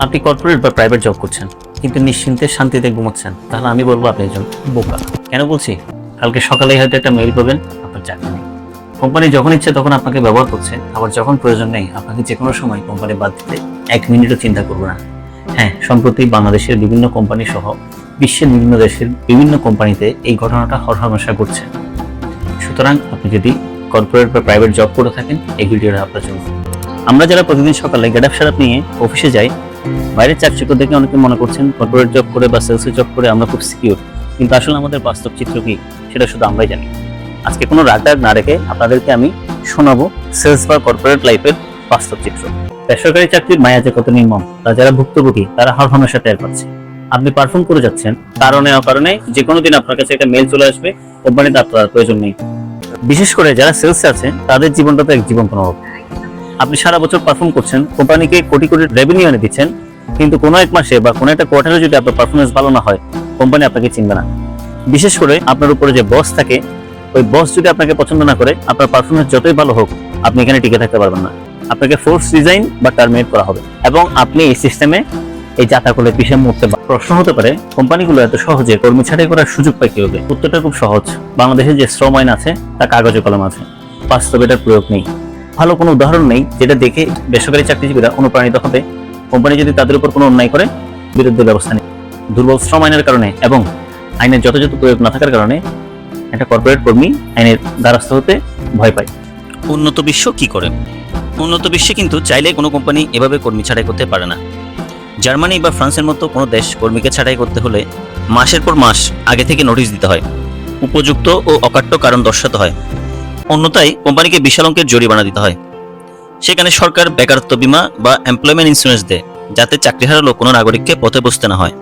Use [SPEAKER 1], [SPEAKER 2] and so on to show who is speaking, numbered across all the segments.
[SPEAKER 1] আপনি কর্পোরেট বা private job করছেন কিন্তু নিশ্চিন্তে শান্তিতে ঘুমাচ্ছেন, তাহলে আমি বলবো আপনি একজন বোকা। কেন বলছি? কালকে সকালে হয়তো একটা মেইল পাবেন আপনার চাকরি নেই। কোম্পানি যখন ইচ্ছে তখন আপনাকে ব্যবহার করছে, আবার যখন প্রয়োজন নেই আপনাকে যে কোনো সময় কোম্পানি বাদ দিতে 1 মিনিটও চিন্তা করবে না। হ্যাঁ, সম্প্রতি বাংলাদেশের বিভিন্ন কোম্পানি সহ বিশ্বের বিভিন্ন দেশের বিভিন্ন কোম্পানিতে এই ঘটনাটা হরহামেশা ঘটছে। সুতরাং আপনি যদি কর্পোরেট বা প্রাইভেট জব করে থাকেন, এই ভিডিওটা আপনার জন্য। আমরা যারা প্রতিদিন সকালে গেট আপ সেট আপ নিয়ে অফিসে যাই, বাইরের চাকচিক্য দেখে অনেকে মনে করছেন কর্পোরেট জব করে বা সেলসে জব করে আমরা খুব সিকিউর, কিন্তু আসলে আমাদের বাস্তব চিত্র কি সেটা শুধু আমরাই জানি। আজকে কোনো রাগ না রেখে আপনাদেরকে আমি শোনাবো সেলস বা কর্পোরেট লাইফের বাস্তব চিত্র। বেসরকারি চাকরির মায়া যে কত নির্মম তা যারা ভুক্তভোগী তারা হরহামেশা টের পাচ্ছে। আপনি পারফর্ম করে যাচ্ছেন, কারণে অকারণে যে কোনো দিন আপনার কাছে একটা মেল চলে আসবে, কোম্পানিতে আপনার প্রয়োজন নেই। বিশেষ করে যারা সেলসে আছে তাদের জীবনটা তো এক জীবন কোনো। আপনি সারা বছর পারফর্ম করছেন, কোম্পানিকে কোটি কোটি রেভিনিউ এনে দিচ্ছেন, কিন্তু কোনো এক মাসে বা কোনো একটা কোয়ার্টারে যদি আপনার পারফরমেন্স ভালো না হয়, কোম্পানি আপনাকে চিনবে না। বিশেষ করে আপনার উপরে যে বস থাকে, ওই বস যদি আপনাকে পছন্দ না করে, আপনার পারফরমেন্স যতই ভালো হোক আপনি এখানে টিকে থাকতে পারবেন না। আপনাকে ফোর্স রিজাইন বা টার্মিনেট করা হবে এবং আপনি এই সিস্টেমে এই জাতাকলে পিছিয়ে মরতে। প্রশ্ন হতে পারে, কোম্পানিগুলো এত সহজে কর্মী ছাঁটাই করার সুযোগ পায় কি হবে? উত্তরটা খুব সহজ। বাংলাদেশে যে শ্রম আইন আছে তা কাগজে কলম আছে, বাস্তবে এটার প্রয়োগ নেই। ভালো কোনো উদাহরণ নেই যেটা দেখে বেসরকারি চাকরিজীবীরা অনুপ্রাণিত হবে। কোম্পানি যদি তাদের উপর কোনো অন্যায় করে, বিরুদ্ধে ব্যবস্থা নেই। দুর্বল শ্রম আইনের কারণে এবং আইনের যথাযথ প্রয়োগ না থাকার কারণে একটা কর্পোরেট কর্মী আইনের দ্বারস্থ হতে ভয় পায়।
[SPEAKER 2] উন্নত বিশ্ব কি করে? উন্নত বিশ্বে কিন্তু চাইলে কোনো কোম্পানি এভাবে কর্মী ছাঁটাই করতে পারে না। জার্মানি বা ফ্রান্সের মতো কোনো দেশ কর্মীকে ছাঁটাই করতে হলে মাসের পর মাস আগে থেকে নোটিশ দিতে হয়, উপযুক্ত ও অকাট্য কারণ দর্শাতে হয়, অন্যথায় কোম্পানিকে বিশাল অঙ্কের জরিমানা দিতে হয়। সেখানে সরকার বেকারত্ব বীমা বা এমপ্লয়মেন্ট ইন্স্যুরেন্স দেয়, যাতে চাকরি হারালো কোনো নাগরিককে পথে বসতে না হয়।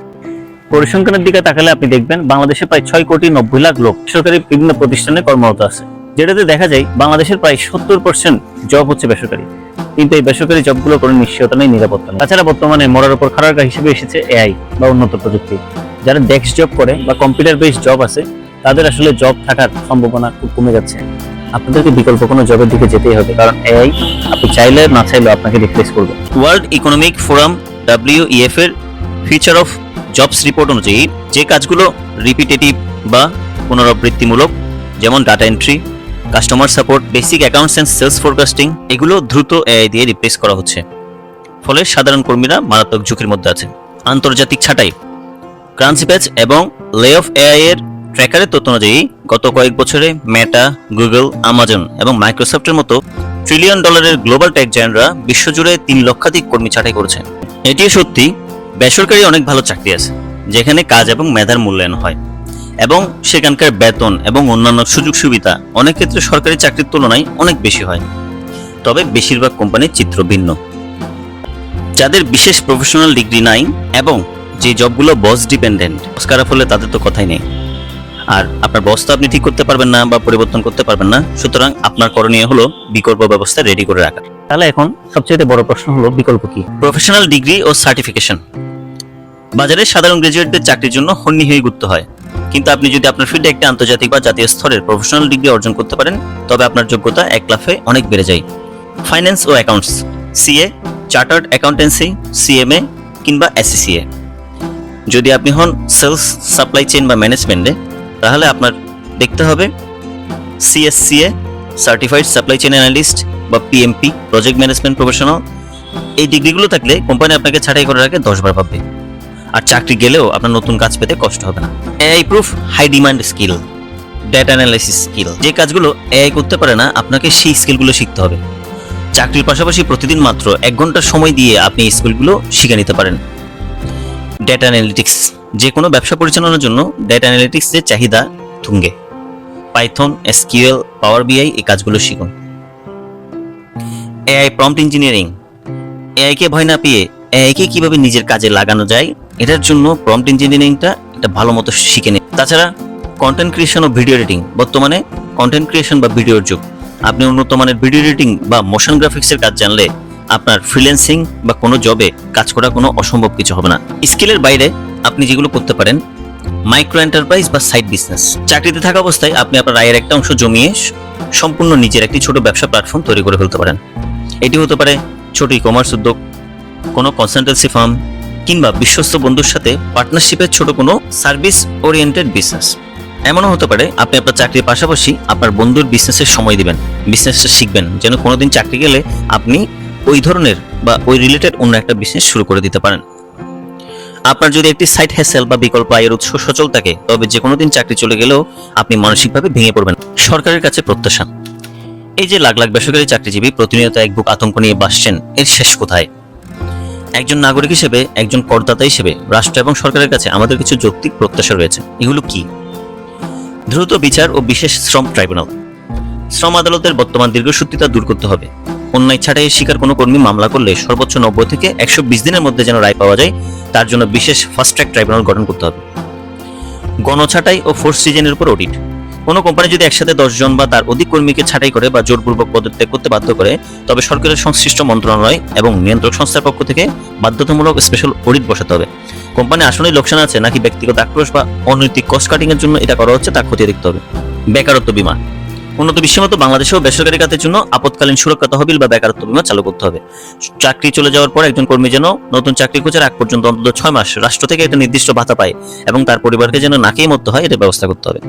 [SPEAKER 1] পরিসংখ্যানের দিকে তাকালে আপনি দেখবেন বাংলাদেশে প্রায় 6,90,00,000 লোক বেসরকারি বিভিন্ন প্রতিষ্ঠানে কর্মরত আছে, যেটাতে দেখা যায় বাংলাদেশের প্রায় 70% জব হচ্ছে বেসরকারি। কিন্তু এই বেসরকারি জবগুলো কোনো নিশ্চয়তা নেই, নিরাপত্তা নেই। তাছাড়া বর্তমানে মরার উপর খাড়ার হিসেবে এসেছে এআই বা উন্নত প্রযুক্তি। যারা ডেস্ক জব করে বা কম্পিউটার বেসড জব আছে, তাদের আসলে জব থাকার সম্ভাবনা খুব কমে যাচ্ছে। আপনাদেরকে বিকল্প কোনো জবের দিকে যেতেই হবে, কারণ এআই আপনি চাইলে না চাইলেও আপনাকে রিপ্লেস করবে।
[SPEAKER 2] ওয়ার্ল্ড ইকোনমিক ফোরাম WEF এর ফিউচার অফ জবস রিপোর্ট অনুযায়ী যে কাজগুলো রিপিটেটিভ বা পুনরাবৃত্তিমূলক, যেমন data entry, customer support, basic accounts and sales forecasting, এগুলো দ্রুত এআই দিয়ে রিপ্লেস করা হচ্ছে। ফলে সাধারণ কর্মীরা মারাত্মক ঝুঁকির মধ্যে আছেন। আন্তর্জাতিক ছাঁটাই, ক্রাঞ্চিব্যাচ এবং লে অফ এআই এর ট্র্যাকারের তথ্য অনুযায়ী গত কয়েক বছরে মেটা, গুগল, আমাজন এবং মাইক্রোসফটের মতো $1 ট্রিলিয়ন গ্লোবাল টেক জায়ান্টরা বিশ্বজুড়ে 3 লক্ষাধিক কর্মী ছাঁটাই করেছে। এটিও সত্যি, বেসরকারি অনেক ভালো চাকরি আছে যেখানে কাজ এবং মেধার মূল্যায়ন হয় এবং সেখানকার বেতন এবং অন্যান্য সুযোগ সুবিধা অনেক ক্ষেত্রে সরকারি চাকরির তুলনায় অনেক বেশি হয়। তবে বেশিরভাগ কোম্পানির চিত্র ভিন্ন। যাদের বিশেষ প্রফেশনাল ডিগ্রি নাই এবং যে জবগুলো বস ডিপেন্ডেন্ট, বস খারাপ হলে তাদের তো কথাই নেই। আর আপনার বস তো আপনি ঠিক করতে পারবেন না বা পরিবর্তন করতে পারবেন না, সুতরাং আপনার করণীয় হলো বিকল্প ব্যবস্থা রেডি করে রাখা।
[SPEAKER 1] তাহলে এখন সবচেয়ে বড় প্রশ্ন হলো বিকল্প কি?
[SPEAKER 2] প্রফেশনাল ডিগ্রি ও সার্টিফিকেশন। বাজারে সাধারণ গ্রাজুয়েটদের চাকরির জন্য হন্যি হয়ে ঘুরতে হয়, কিন্তু আপনি যদি আপনার ফিল্ডে একটা আন্তর্জাতিক বা জাতীয় স্তরের প্রফেশনাল ডিগ্রি অর্জন করতে পারেন, তবে আপনার যোগ্যতা 1 লাফে অনেক বেড়ে যায়। ফাইন্যান্স ও accounts, CA, chartered accountancy, CMA কিংবা SCCA। যদি আপনি হন সেলস, সাপ্লাই চেইন বা ম্যানেজমেন্টে, তাহলে আপনার দেখতে হবে CSCA, certified supply chain analyst বা PMP, প্রজেক্ট ম্যানেজমেন্ট প্রফেশনাল। এই ডিগ্রিগুলো থাকলে কোম্পানি আপনাকে ছাঁটাই করার আগে 10 বার ভাববে, আর চাকরি গেলেও আপনার নতুন কাজ পেতে কষ্ট হবে না। AI proof high demand skill, data analysis skill. যে কাজগুলো এআই করতে পারে না, আপনাকে সেই স্কিলগুলো শিখতে হবে। চাকরির পাশাপাশি প্রতিদিন মাত্র 1 ঘন্টা সময় দিয়ে আপনি এই স্কিলগুলো শিখে নিতে পারেন। ডেটা অ্যানালিটিক্স, যে কোনো ব্যবসা পরিচালনার জন্য ডেটা অ্যানালিটিক্সের চাহিদা তুঙ্গে। পাইথন, SQL, পাওয়ার BI এই কাজগুলো শিখুন। এআই প্রম্পট ইঞ্জিনিয়ারিং, এআইকে ভয় না পেয়ে এআইকে কিভাবে নিজের কাজে লাগানো যায়, এটার জন্য প্রম্পট ইঞ্জিনিয়ারিংটা এটা ভালো মতো শিখে নিন। তাছাড়া কন্টেন্ট ক্রিয়েশন ও ভিডিও এডিটিং, বর্তমানে কন্টেন্ট ক্রিয়েশন বা ভিডিওর যুগ। আপনি উন্নত মানের ভিডিও এডিটিং বা মোশন গ্রাফিক্সের কাজ জানলে আপনার ফ্রিল্যান্সিং বা কোনো জবে কাজ করা কোনো অসম্ভব কিছু হবে না। স্কিলের বাইরে আপনি যেগুলো করতে পারেন, মাইক্রো এন্টারপ্রাইজ বা সাইড বিজনেস। চাকরিতে থাকা অবস্থায় আপনি আপনার আয়ের একটা অংশ জমিয়ে সম্পূর্ণ নিজের একটি ছোট ব্যবসা প্ল্যাটফর্ম তৈরি করে ফেলতে পারেন। এটি হতে পারে ছোট ই-কমার্স উদ্যোগ, কোনো কনসালটেন্সি ফার্ম কিংবা বিশ্বস্ত বন্ধুর সাথে পার্টনারশিপের ছোট কোনো সার্ভিস ওরিয়েন্টেড বিজনেস। এমনও হতে পারে আপনি আপনার চাকরির পাশাপাশি আপনার বন্ধুর বিজনেসের সময় দিবেন, বিজনেসটা শিখবেন, যেন কোনোদিন চাকরি গেলে আপনি ওই ধরনের বা ওই রিলেটেড অন্য একটা বিজনেস শুরু করে দিতে পারেন। আপনার যদি একটি সাইড হ্যাসেল বা বিকল্প আয়ের উৎস সচল থাকে, তবে যে কোনো দিন চাকরি চলে গেলেও আপনি মানসিকভাবে ভেঙে পড়বেন। সরকারের কাছে প্রত্যাশা। এই যে লাখ লাখ বেসরকারি চাকরিজীবী প্রতিনিয়ত এক বুক আতঙ্ক নিয়ে বাসছেন, এর শেষ কোথায়? একজন নাগরিক হিসেবে, একজন করদাতা হিসেবে রাষ্ট্র এবং সরকারের কাছে আমাদের কিছু যৌক্তিক প্রত্যাশা রয়েছে। এগুলো কি? দ্রুত বিচার ও বিশেষ শ্রম ট্রাইব্যুনাল। শ্রম আদালতের বর্তমান দীর্ঘসূত্রিতা দূর করতে হবে। অন্যায় ছাঁটাইয়ের শিকার কোনো কর্মী মামলা করলে সর্বোচ্চ 90 থেকে 120 দিনের মধ্যে যেন রায় পাওয়া যায়, তার জন্য বিশেষ ফাস্ট ট্র্যাক ট্রাইব্যুনাল গঠন করতে হবে। গণছাঁটাই ও ফোর্স সিজনের উপর অডিট। কোনো কোম্পানি যদি একসাথে 10 জন বা তার অধিক কর্মীকে ছাঁটাই করে বা জোরপূর্বক পদত্যাগ করতে বাধ্য করে, তবে সরকারের সংশ্লিষ্ট মন্ত্রণালয় এবং নিয়ন্ত্রক সংস্থার পক্ষ থেকে বাধ্যতামূলক স্পেশাল অডিট বসাতে হবে। কোম্পানি আসলেই লোকসান আছে নাকি ব্যক্তিগত আক্রোশ বা অনৈতিক কস্ট কাটিং এর জন্য এটা করা হচ্ছে, তা খতিয়ে দেখতে হবে। বেকারত্ব বীমা। উন্নত বিশ্বের মতো বাংলাদেশেও বেসরকারি খাতের জন্য আপৎকালীন সুরক্ষা তহবিল বা বেকারত্ব বীমা চালু করতে হবে। চাকরি চলে যাওয়ার পর একজন কর্মী যেন নতুন চাকরি খোঁজার আগ পর্যন্ত অন্তত 6 মাস রাষ্ট্র থেকে একটা নির্দিষ্ট ভাতা পায় এবং তার পরিবারকে যেন না খেয়ে মরতে হয়, এটা ব্যবস্থা করতে হবে।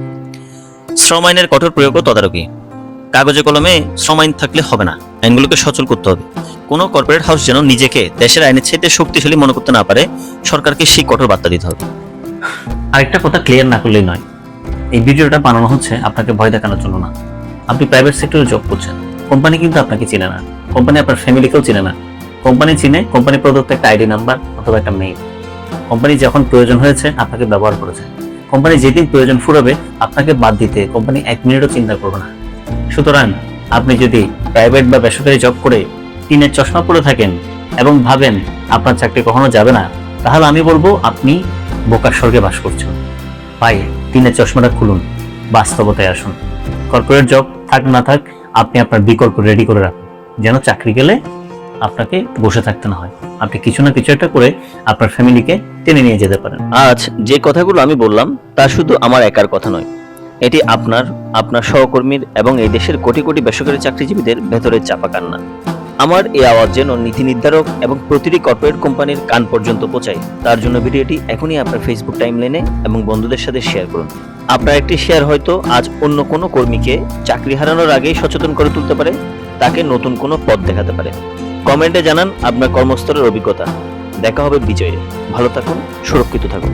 [SPEAKER 2] শ্রম আইনের কঠোর প্রয়োগ ও তদারকি। কাগজে কলমে শ্রম আইন থাকলে হবে না, আইনগুলোকে সচল করতে হবে। কোনো কর্পোরেট হাউস যেন নিজেকে দেশের আইনের চাইতে শক্তিশালী মনে করতে না পারে, সরকারকে সেই কঠোর বার্তা দিতে হবে।
[SPEAKER 1] আরেকটা কথা ক্লিয়ার না করলেই নয়, এই ভিডিওটা বানানো হচ্ছে আপনাকে ভয় দেখানোর জন্য না। আপনি প্রাইভেট সেক্টরে জব করছেন, কোম্পানি কিন্তু আপনাকে চিনে না, কোম্পানি আপনার ফ্যামিলিকেও চিনে না। কোম্পানি চিনে কোম্পানি প্রদত্ত একটা আইডি নাম্বার অথবা একটা মেইল। কোম্পানি যখন প্রয়োজন হয়েছে আপনাকে ব্যবহার করেছে। কোম্পানি যেদিন প্রয়োজন ফুরাবে আপনাকে বাদ দিতে কোম্পানি 1 মিনিটও চিন্তা করবে না। সুতরাং আপনি যদি প্রাইভেট বা বেসরকারি জব করে টিনের চশমা পরে থাকেন এবং ভাবেন আপনার চাকরি কখনো যাবে না, তাহলে আমি বলবো আপনি বোকার স্বর্গে বাস করছেন। ভাই, টিনের চশমাটা খুলুন, বাস্তবতায় আসুন। কর্পোরেট জব থাক না থাক, আপনি আপনার বিকল্প রেডি করে রাখুন, যেন চাকরি গেলে আপনাকে বসে থাকতে না হয়। আপনি কিছু না কিছু একটা করে আপনার ফ্যামিলিকে টেনে নিয়ে যেতে পারেন।
[SPEAKER 2] আজ যে কথাগুলো আমি বললাম তা শুধু আমার একার কথা নয়, এটি আপনার, আপনার সহকর্মীর এবং এই দেশের কোটি কোটি বেসরকারি চাকরিজীবীদের ভেতরে চাপা কান্না। আমার এই আওয়াজ যেন নীতি নির্ধারক এবং প্রতিটি কর্পোরেট কোম্পানির কান পর্যন্ত পৌঁছায়, তার জন্য ভিডিওটি এখনই আপনার ফেসবুক টাইমলাইনে এবং বন্ধুদের সাথে শেয়ার করুন। আপনার একটি শেয়ার হয়তো আজ অন্য কোনো কর্মীকে চাকরি হারানোর আগেই সচেতন করে তুলতে পারে, তাকে নতুন কোনো পথ দেখাতে পারে। কমেন্টে জানান আপনার কর্মস্থলের অভিজ্ঞতা। দেখা হবে বিজয়ে। ভালো থাকুন, সুরক্ষিত থাকুন।